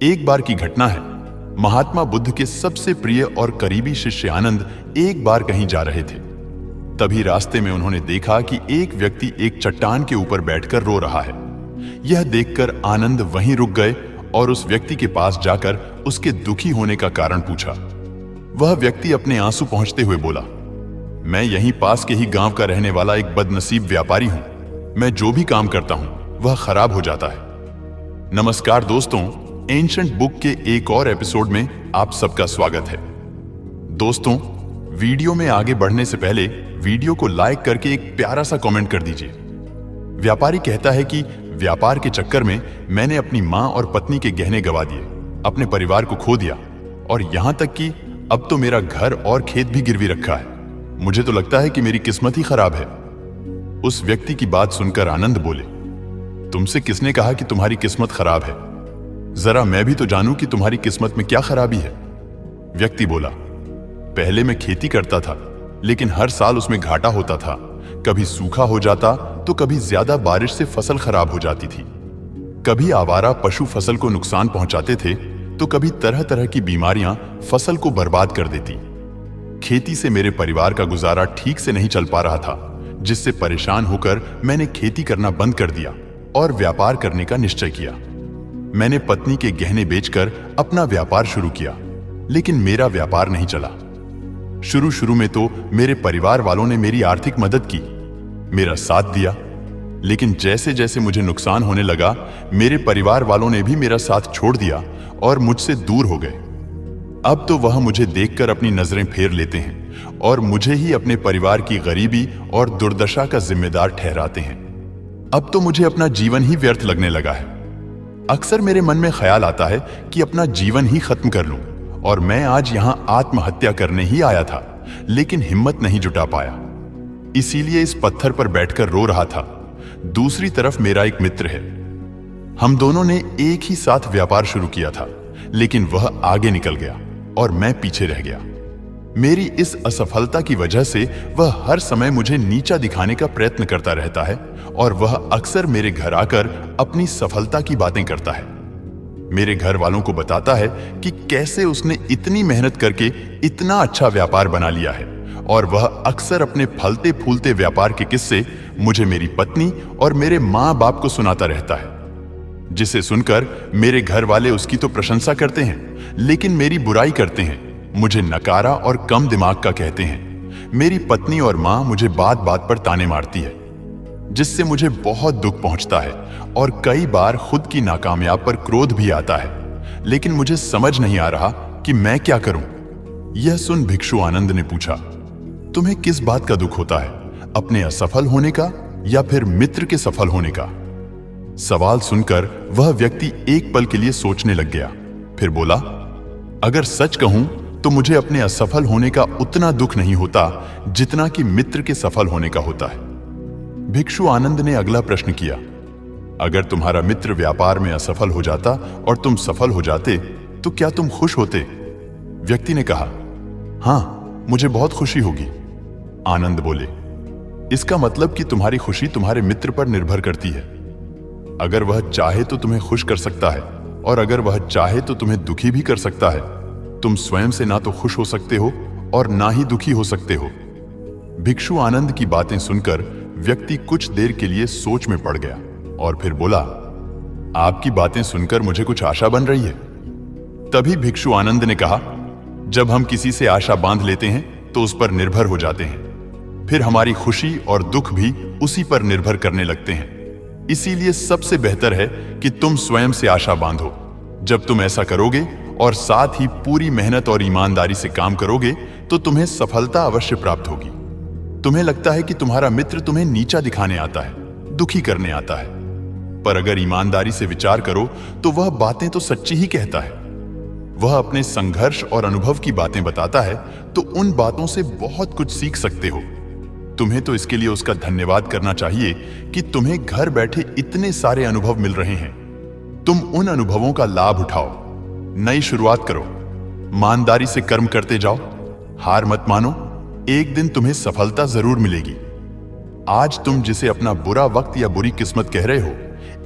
एक बार की घटना है। महात्मा बुद्ध के सबसे प्रिय और करीबी शिष्य आनंद एक बार कहीं जा रहे थे। तभी रास्ते में उन्होंने देखा कि एक व्यक्ति एक चट्टान के ऊपर बैठकर रो रहा है। यह देखकर आनंद वहीं रुक गए और उस व्यक्ति के पास जाकर उसके दुखी होने का कारण पूछा। वह व्यक्ति अपने आंसू पोंछते हुए बोला, मैं यहीं पास के ही गांव का रहने वाला एक बदनसीब व्यापारी हूं। मैं जो भी काम करता हूं वह खराब हो जाता है। नमस्कार दोस्तों, एंशिएंट बुक के एक और एपिसोड में आप सबका स्वागत है। दोस्तों, वीडियो में आगे बढ़ने से पहले वीडियो को लाइक करके एक प्यारा सा कमेंट कर दीजिए। व्यापारी कहता है कि व्यापार के चक्कर में मैंने अपनी मां और पत्नी के गहने गंवा दिए, अपने परिवार को खो दिया और यहां तक कि अब तो मेरा घर और खेत भी गिरवी रखा है। मुझे तो लगता है कि मेरी किस्मत ही खराब है। उस व्यक्ति की बात सुनकर आनंद बोले, तुमसे किसने कहा कि तुम्हारी किस्मत खराब है? जरा मैं भी तो जानूं कि तुम्हारी किस्मत में क्या खराबी है। व्यक्ति बोला, पहले मैं खेती करता था, लेकिन हर साल उसमें घाटा होता था। कभी सूखा हो जाता तो कभी ज्यादा बारिश से फसल खराब हो जाती थी। कभी आवारा पशु फसल को नुकसान पहुंचाते थे तो कभी तरह तरह की बीमारियां फसल को बर्बाद कर देती। खेती से मेरे परिवार का गुजारा ठीक से नहीं चल पा रहा था, जिससे परेशान होकर मैंने खेती करना बंद कर दिया और व्यापार करने का निश्चय किया। मैंने पत्नी के गहने बेचकर अपना व्यापार शुरू किया, लेकिन मेरा व्यापार नहीं चला। शुरू में तो मेरे परिवार वालों ने मेरी आर्थिक मदद की, मेरा साथ दिया, लेकिन जैसे जैसे मुझे नुकसान होने लगा, मेरे परिवार वालों ने भी मेरा साथ छोड़ दिया और मुझसे दूर हो गए। अब तो वह मुझे देखकर अपनी नजरें फेर लेते हैं और मुझे ही अपने परिवार की गरीबी और दुर्दशा का जिम्मेदार ठहराते हैं। अब तो मुझे अपना जीवन ही व्यर्थ लगने लगा है। अक्सर मेरे मन में ख्याल आता है कि अपना जीवन ही खत्म कर लूं, और मैं आज यहां आत्महत्या करने ही आया था, लेकिन हिम्मत नहीं जुटा पाया। इसीलिए इस पत्थर पर बैठकर रो रहा था। दूसरी तरफ मेरा एक मित्र है। हम दोनों ने एक ही साथ व्यापार शुरू किया था, लेकिन वह आगे निकल गया और मैं पीछे रह गया। मेरी इस असफलता की वजह से वह हर समय मुझे नीचा दिखाने का प्रयत्न करता रहता है और वह अक्सर मेरे घर आकर अपनी सफलता की बातें करता है। मेरे घर वालों को बताता है कि कैसे उसने इतनी मेहनत करके इतना अच्छा व्यापार बना लिया है, और वह अक्सर अपने फलते फूलते व्यापार के किस्से मुझे, मेरी पत्नी और मेरे माँ बाप को सुनाता रहता है, जिसे सुनकर मेरे घर वाले उसकी तो प्रशंसा करते हैं, लेकिन मेरी बुराई करते हैं, मुझे नकारा और कम दिमाग का कहते हैं। मेरी पत्नी और माँ मुझे बात बात पर ताने मारती है, जिससे मुझे बहुत दुख पहुंचता है और कई बार खुद की नाकामयाब पर क्रोध भी आता है, लेकिन मुझे समझ नहीं आ रहा कि मैं क्या करूं। यह सुन भिक्षु आनंद ने पूछा, तुम्हें किस बात का दुख होता है, अपने असफल होने का या फिर मित्र के सफल होने का? सवाल सुनकर वह व्यक्ति एक पल के लिए सोचने लग गया, फिर बोला, अगर सच कहूं तो मुझे अपने असफल होने का उतना दुख नहीं होता जितना कि मित्र के सफल होने का होता है। भिक्षु आनंद ने अगला प्रश्न किया, अगर तुम्हारा मित्र व्यापार में असफल हो जाता और तुम सफल हो जाते तो क्या तुम खुश होते? व्यक्ति ने कहा, हां, मुझे बहुत खुशी होगी। आनंद बोले, इसका मतलब कि तुम्हारी खुशी तुम्हारे मित्र पर निर्भर करती है। अगर वह चाहे तो तुम्हें खुश कर सकता है, और अगर वह चाहे तो तुम्हें दुखी भी कर सकता है। तुम स्वयं से ना तो खुश हो सकते हो और ना ही दुखी हो सकते हो। भिक्षु आनंद की बातें सुनकर व्यक्ति कुछ देर के लिए सोच में पड़ गया और फिर बोला, आपकी बातें सुनकर मुझे कुछ आशा बन रही है। तभी भिक्षु आनंद ने कहा, जब हम किसी से आशा बांध लेते हैं तो उस पर निर्भर हो जाते हैं, फिर हमारी खुशी और दुख भी उसी पर निर्भर करने लगते हैं। इसीलिए सबसे बेहतर है कि तुम स्वयं से आशा बांधो। जब तुम ऐसा करोगे और साथ ही पूरी मेहनत और ईमानदारी से काम करोगे तो तुम्हें सफलता अवश्य प्राप्त होगी। तुम्हें लगता है कि तुम्हारा मित्र तुम्हें नीचा दिखाने आता है, दुखी करने आता है, पर अगर ईमानदारी से विचार करो तो वह बातें तो सच्ची ही कहता है। वह अपने संघर्ष और अनुभव की बातें बताता है, तो उन बातों से बहुत कुछ सीख सकते हो। तुम्हें तो इसके लिए उसका धन्यवाद करना चाहिए कि तुम्हें घर बैठे इतने सारे अनुभव मिल रहे हैं। तुम उन अनुभवों का लाभ उठाओ, नई शुरुआत करो, ईमानदारी से कर्म करते जाओ, हार मत मानो, एक दिन तुम्हें सफलता जरूर मिलेगी। आज तुम जिसे अपना बुरा वक्त या बुरी किस्मत कह रहे हो,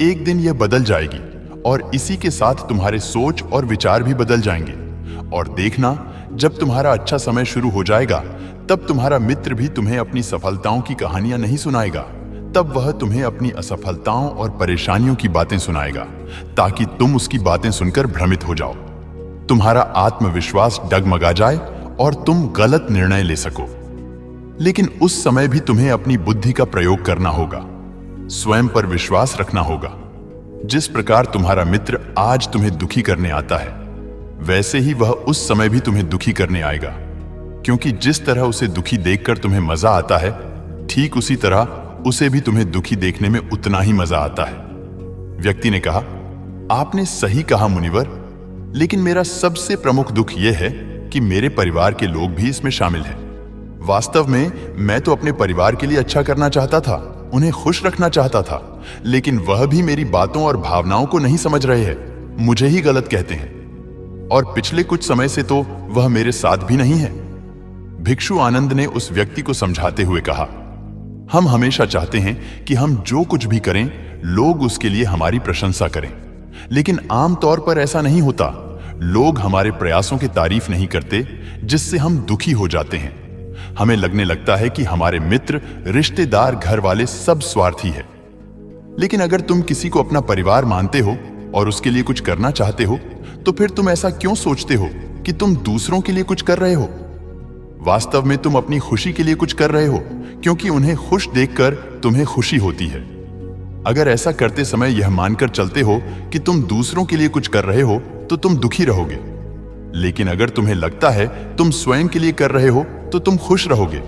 एक दिन यह बदल जाएगी और इसी के साथ तुम्हारे सोच और विचार भी बदल जाएंगे। और देखना, जब तुम्हारा अच्छा समय शुरू हो जाएगा, तब तुम्हारा मित्र भी तुम्हें अपनी सफलताओं की कहानियां नहीं सुनाएगा, तब वह तुम्हें अपनी असफलताओं और परेशानियों की बातें सुनाएगा, ताकि तुम उसकी बातें सुनकर भ्रमित हो जाओ, तुम्हारा आत्मविश्वास डगमगा जाए और तुम गलत निर्णय ले सको। लेकिन उस समय भी तुम्हें अपनी बुद्धि का प्रयोग करना होगा, स्वयं पर विश्वास रखना होगा। जिस प्रकार तुम्हारा मित्र आज तुम्हें दुखी करने आता है, वैसे ही वह उस समय भी तुम्हें दुखी करने आएगा, क्योंकि जिस तरह उसे दुखी देखकर तुम्हें मजा आता है, ठीक उसी तरह उसे भी तुम्हें दुखी देखने में उतना ही मजा आता है। व्यक्ति ने कहा, आपने सही कहा मुनिवर, लेकिन मेरा सबसे प्रमुख दुख यह है कि मेरे परिवार के लोग भी इसमें शामिल हैं। वास्तव में मैं तो अपने परिवार के लिए अच्छा करना चाहता था, उन्हें खुश रखना चाहता था, लेकिन वह भी मेरी बातों और भावनाओं को नहीं समझ रहे हैं, मुझे ही गलत कहते हैं। और पिछले कुछ समय से तो वह मेरे साथ भी नहीं है। भिक्षु आनंद ने उस व्यक्ति को समझाते हुए कहा, हम हमेशा चाहते हैं कि हम जो कुछ भी करें, लोग उसके लिए हमारी प्रशंसा करें, लेकिन आमतौर पर ऐसा नहीं होता। लोग हमारे प्रयासों की तारीफ नहीं करते, जिससे हम दुखी हो जाते हैं। हमें लगने लगता है कि हमारे मित्र, रिश्तेदार, घर वाले सब स्वार्थी है। लेकिन अगर तुम किसी को अपना परिवार मानते हो और उसके लिए कुछ करना चाहते हो, तो फिर तुम ऐसा क्यों सोचते हो कि तुम दूसरों के लिए कुछ कर रहे हो? वास्तव में तुम अपनी खुशी के लिए कुछ कर रहे हो, क्योंकि उन्हें खुश देखकर तुम्हें खुशी होती है। अगर ऐसा करते समय यह मानकर चलते हो कि तुम दूसरों के लिए कुछ कर रहे हो, तो तुम दुखी रहोगे। लेकिन अगर तुम्हें लगता है तुम स्वयं के लिए कर रहे हो, तो तुम खुश रहोगे,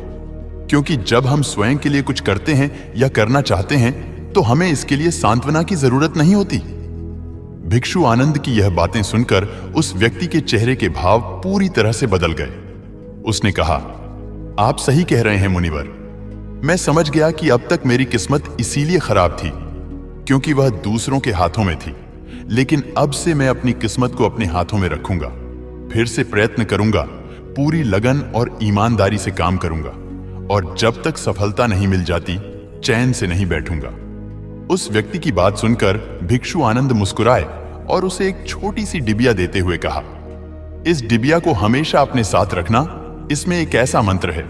क्योंकि जब हम स्वयं के लिए कुछ करते हैं या करना चाहते हैं, तो हमें इसके लिए सांत्वना की जरूरत नहीं होती। भिक्षु आनंद की यह बातें सुनकर उस व्यक्ति के चेहरे के भाव पूरी तरह से बदल गए। उसने कहा, आप सही कह रहे हैं मुनिवर, मैं समझ गया कि अब तक मेरी किस्मत इसीलिए खराब थी क्योंकि वह दूसरों के हाथों में थी। लेकिन अब से मैं अपनी किस्मत को अपने हाथों में रखूंगा, फिर से प्रयत्न करूंगा, पूरी लगन और ईमानदारी से काम करूंगा, और जब तक सफलता नहीं मिल जाती, चैन से नहीं बैठूंगा। उस व्यक्ति की बात सुनकर भिक्षु आनंद मुस्कुराए और उसे एक छोटी सी डिबिया देते हुए कहा, इस डिबिया को हमेशा अपने साथ रखना। इसमें एक ऐसा मंत्र है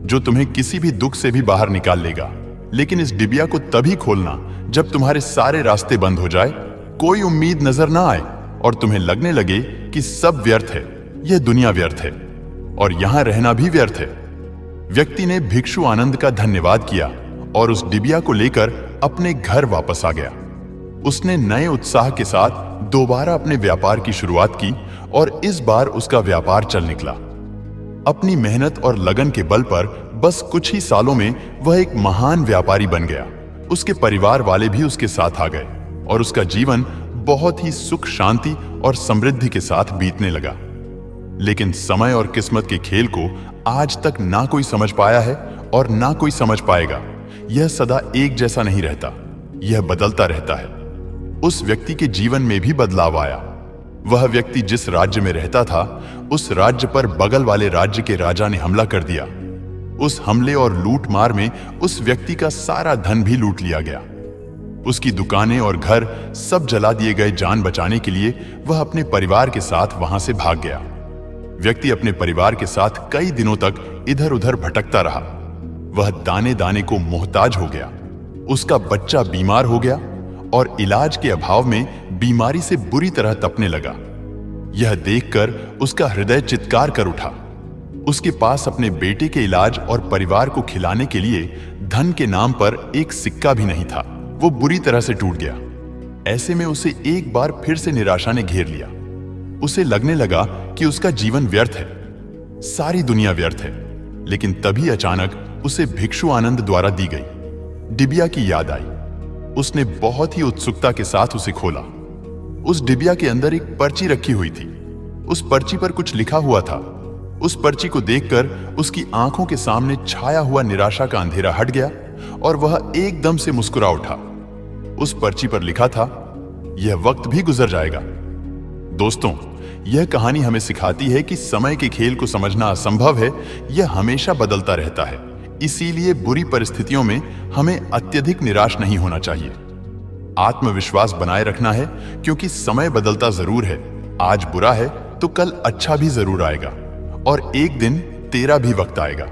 जो तुम्हें किसी भी दुख से भी बाहर निकाल लेगा। लेकिन इस डिबिया को तभी खोलना जब तुम्हारे सारे रास्ते बंद हो जाए, कोई उम्मीद नजर ना आए और तुम्हें लगने लगे कि सब व्यर्थ है, यह दुनिया व्यर्थ है और यहां रहना भी व्यर्थ है। व्यक्ति ने भिक्षु आनंद का धन्यवाद किया और उस डिबिया को लेकर अपने घर वापस आ गया। उसने नए उत्साह के साथ दोबारा अपने व्यापार की शुरुआत की और इस बार उसका व्यापार चल निकला। अपनी मेहनत और लगन के बल पर बस कुछ ही सालों में वह एक महान व्यापारी बन गया। उसके परिवार वाले भी उसके साथ आ गए और उसका जीवन बहुत ही सुख, शांति और समृद्धि के साथ बीतने लगा। लेकिन समय और किस्मत के खेल को आज तक ना कोई समझ पाया है और ना कोई समझ पाएगा। यह सदा एक जैसा नहीं रहता, यह बदलता रहता है। उस व्यक्ति के जीवन में भी बदलाव आया। वह व्यक्ति जिस राज्य में रहता था, उस राज्य पर बगल वाले राज्य के राजा ने हमला कर दिया। उस हमले और लूटमार में उस व्यक्ति का सारा धन भी लूट लिया गया। उसकी दुकानें और घर सब जला दिए गए। जान बचाने के लिए वह अपने परिवार के साथ वहां से भाग गया। व्यक्ति अपने परिवार के साथ कई दिनों तक इधर उधर भटकता रहा। वह दाने दाने को मोहताज हो गया। उसका बच्चा बीमार हो गया और इलाज के अभाव में बीमारी से बुरी तरह तपने लगा। यह देखकर उसका हृदय चित्कार कर उठा। उसके पास अपने बेटे के इलाज और परिवार को खिलाने के लिए धन के नाम पर एक सिक्का भी नहीं था। वो बुरी तरह से टूट गया। ऐसे में उसे एक बार फिर से निराशा ने घेर लिया। उसे लगने लगा कि उसका जीवन व्यर्थ है, सारी दुनिया व्यर्थ है। लेकिन तभी अचानक उसे भिक्षु आनंद द्वारा दी गई डिबिया की याद आई। उसने बहुत ही उत्सुकता के साथ उसे खोला। उस डिबिया के अंदर एक पर्ची रखी हुई थी। उस पर्ची पर कुछ लिखा हुआ था। उस पर्ची को देखकर उसकी आंखों के सामने छाया हुआ निराशा का अंधेरा हट गया और वह एकदम से मुस्कुरा उठा। उस पर्ची पर लिखा था, यह वक्त भी गुजर जाएगा। दोस्तों, यह कहानी हमें सिखाती है कि समय के खेल को समझना असंभव है। यह हमेशा बदलता रहता है। इसीलिए बुरी परिस्थितियों में हमें अत्यधिक निराश नहीं होना चाहिए। आत्मविश्वास बनाए रखना है, क्योंकि समय बदलता जरूर है। आज बुरा है तो कल अच्छा भी जरूर आएगा, और एक दिन तेरा भी वक्त आएगा।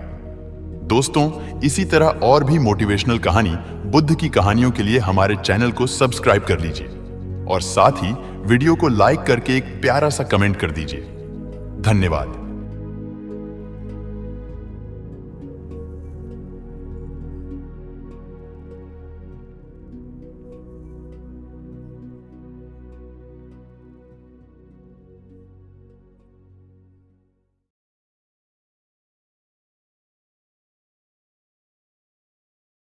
दोस्तों, इसी तरह और भी मोटिवेशनल कहानी, बुद्ध की कहानियों के लिए हमारे चैनल को सब्सक्राइब कर लीजिए और साथ ही वीडियो को लाइक करके एक प्यारा सा कमेंट कर दीजिए। धन्यवाद।